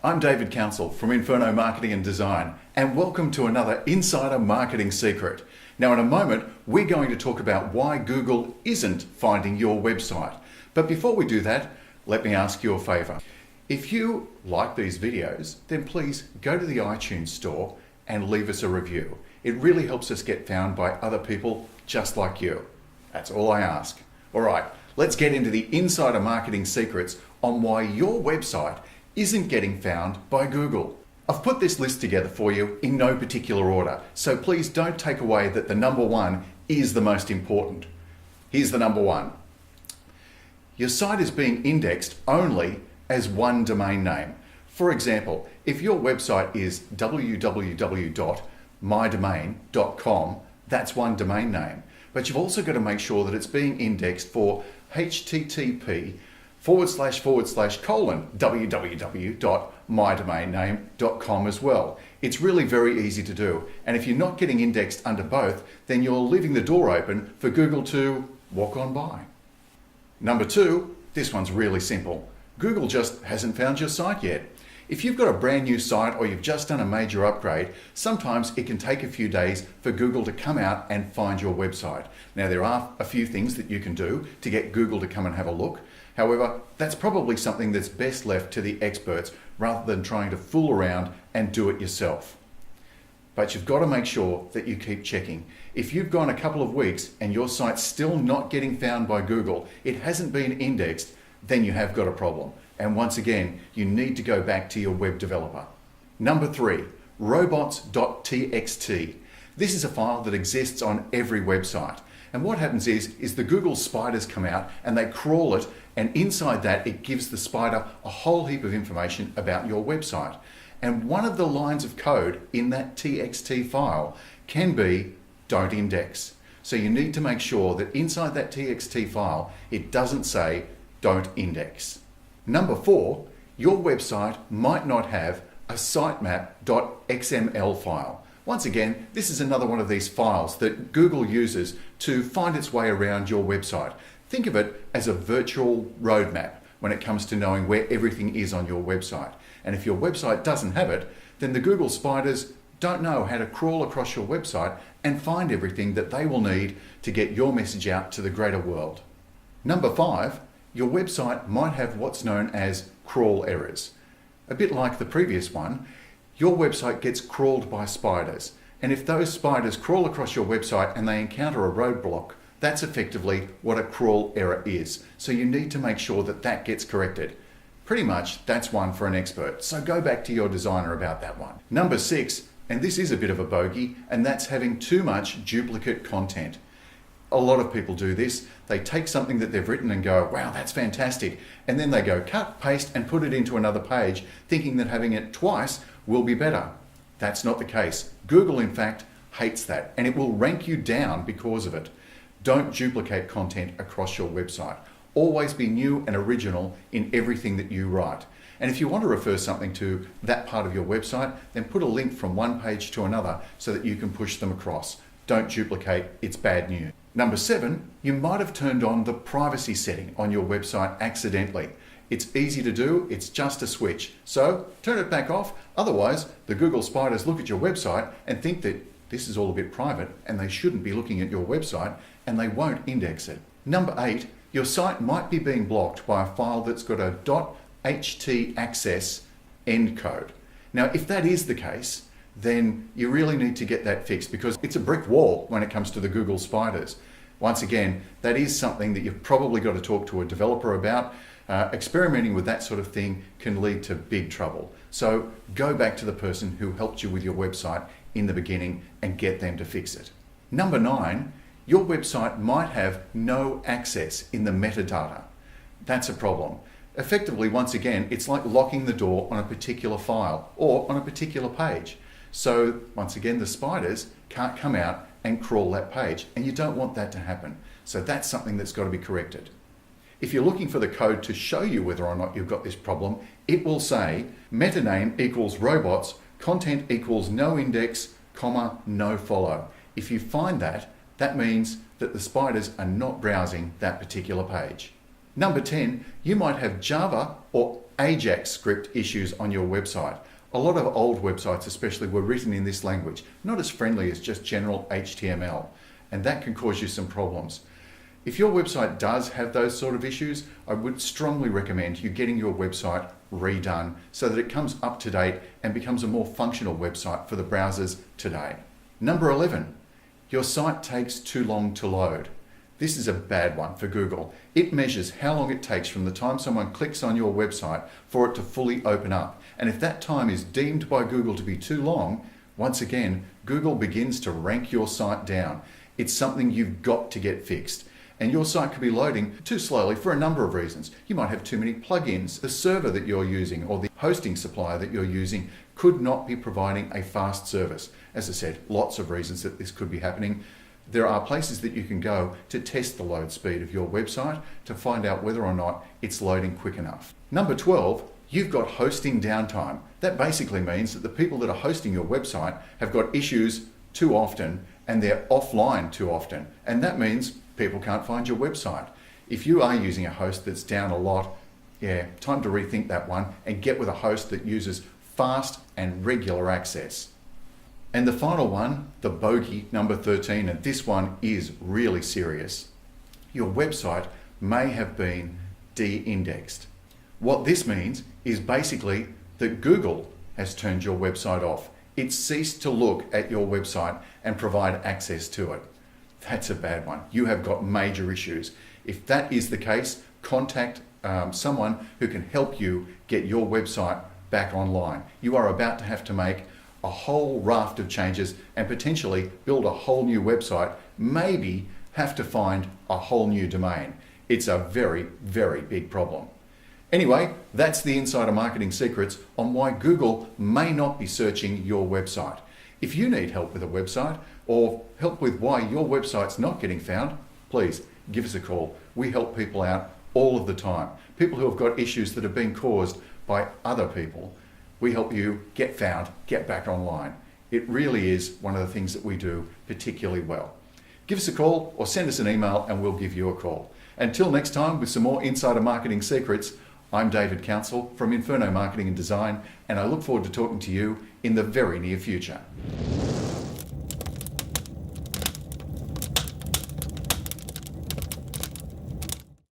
I'm David Council from Inferno Marketing and Design, and welcome to another Insider Marketing Secret. Now in a moment, we're going to talk about why Google isn't finding your website. But before we do that, let me ask you a favor. If you like these videos, then please go to the iTunes store and leave us a review. It really helps us get found by other people just like you. That's all I ask. All right, let's get into the Insider Marketing Secrets on why your website isn't getting found by Google. I've put this list together for you in no particular order, so please don't take away that the number one is the most important. Here's the number one. Your site is being indexed only as one domain name. For example, if your website is www.mydomain.com, that's one domain name. But you've also got to make sure that it's being indexed for http://www.mydomainname.com as well. It's really very easy to do. And if you're not getting indexed under both, then you're leaving the door open for Google to walk on by. Number two, this one's really simple. Google just hasn't found your site yet. If you've got a brand new site or you've just done a major upgrade, sometimes it can take a few days for Google to come out and find your website. Now there are a few things that you can do to get Google to come and have a look. However, that's probably something that's best left to the experts rather than trying to fool around and do it yourself. But you've got to make sure that you keep checking. If you've gone a couple of weeks and your site's still not getting found by Google, it hasn't been indexed, then you have got a problem. And once again, you need to go back to your web developer. Number three, robots.txt. This is a file that exists on every website. And what happens is the Google spiders come out and they crawl it, and inside that it gives the spider a whole heap of information about your website. And one of the lines of code in that TXT file can be don't index. So you need to make sure that inside that TXT file, it doesn't say don't index. Number four, your website might not have a sitemap.xml file. Once again, this is another one of these files that Google uses to find its way around your website. Think of it as a virtual roadmap when it comes to knowing where everything is on your website. And if your website doesn't have it, then the Google spiders don't know how to crawl across your website and find everything that they will need to get your message out to the greater world. Number five, your website might have what's known as crawl errors. A bit like the previous one, your website gets crawled by spiders. And if those spiders crawl across your website and they encounter a roadblock, that's effectively what a crawl error is. So you need to make sure that that gets corrected. Pretty much, that's one for an expert. So go back to your designer about that one. Number six, and this is a bit of a bogey, and that's having too much duplicate content. A lot of people do this. They take something that they've written and go, wow, that's fantastic. And then they go cut, paste, and put it into another page, thinking that having it twice will be better. That's not the case. Google, in fact, hates that, and it will rank you down because of it. Don't duplicate content across your website. Always be new and original in everything that you write. And if you want to refer something to that part of your website, then put a link from one page to another so that you can push them across. Don't duplicate, it's bad news. Number seven, you might have turned on the privacy setting on your website accidentally. It's easy to do, it's just a switch. So turn it back off, otherwise the Google spiders look at your website and think that this is all a bit private and they shouldn't be looking at your website and they won't index it. Number eight, your site might be being blocked by a file that's got a .htaccess endcode. Now if that is the case, then you really need to get that fixed because it's a brick wall when it comes to the Google spiders. Once again, that is something that you've probably got to talk to a developer about. Experimenting with that sort of thing can lead to big trouble. So go back to the person who helped you with your website in the beginning and get them to fix it. Number nine, your website might have no access in the metadata. That's a problem. Effectively, once again, it's like locking the door on a particular file or on a particular page. So once again, the spiders can't come out and crawl that page, and you don't want that to happen. So that's something that's got to be corrected. If you're looking for the code to show you whether or not you've got this problem, it will say meta name equals robots, content equals no index, comma, no follow. If you find that, that means that the spiders are not browsing that particular page. Number 10, you might have Java or Ajax script issues on your website. A lot of old websites especially were written in this language, not as friendly as just general HTML, and that can cause you some problems. If your website does have those sort of issues, I would strongly recommend you getting your website redone so that it comes up to date and becomes a more functional website for the browsers today. Number 11, your site takes too long to load. This is a bad one for Google. It measures how long it takes from the time someone clicks on your website for it to fully open up. And if that time is deemed by Google to be too long, once again, Google begins to rank your site down. It's something you've got to get fixed. And your site could be loading too slowly for a number of reasons. You might have too many plugins. The server that you're using or the hosting supplier that you're using could not be providing a fast service. As I said, lots of reasons that this could be happening. There are places that you can go to test the load speed of your website to find out whether or not it's loading quick enough. Number 12, you've got hosting downtime. That basically means that the people that are hosting your website have got issues too often and they're offline too often. And that means people can't find your website. If you are using a host that's down a lot, time to rethink that one and get with a host that uses fast and regular access. And the final one, the bogey, number 13, and this one is really serious. Your website may have been de-indexed. What this means is basically that Google has turned your website off. It's ceased to look at your website and provide access to it. That's a bad one. You have got major issues. If that is the case, contact someone who can help you get your website back online. You are about to have to make a whole raft of changes and potentially build a whole new website, maybe have to find a whole new domain. It's a very, very big problem. Anyway, that's the insider marketing secrets on why Google may not be searching your website. If you need help with a website or help with why your website's not getting found, please give us a call. We help people out all of the time. People who have got issues that have been caused by other people. We help you get found, get back online. It really is one of the things that we do particularly well. Give us a call or send us an email and we'll give you a call. Until next time with some more insider marketing secrets, I'm David Council from Inferno Marketing and Design, and I look forward to talking to you in the very near future.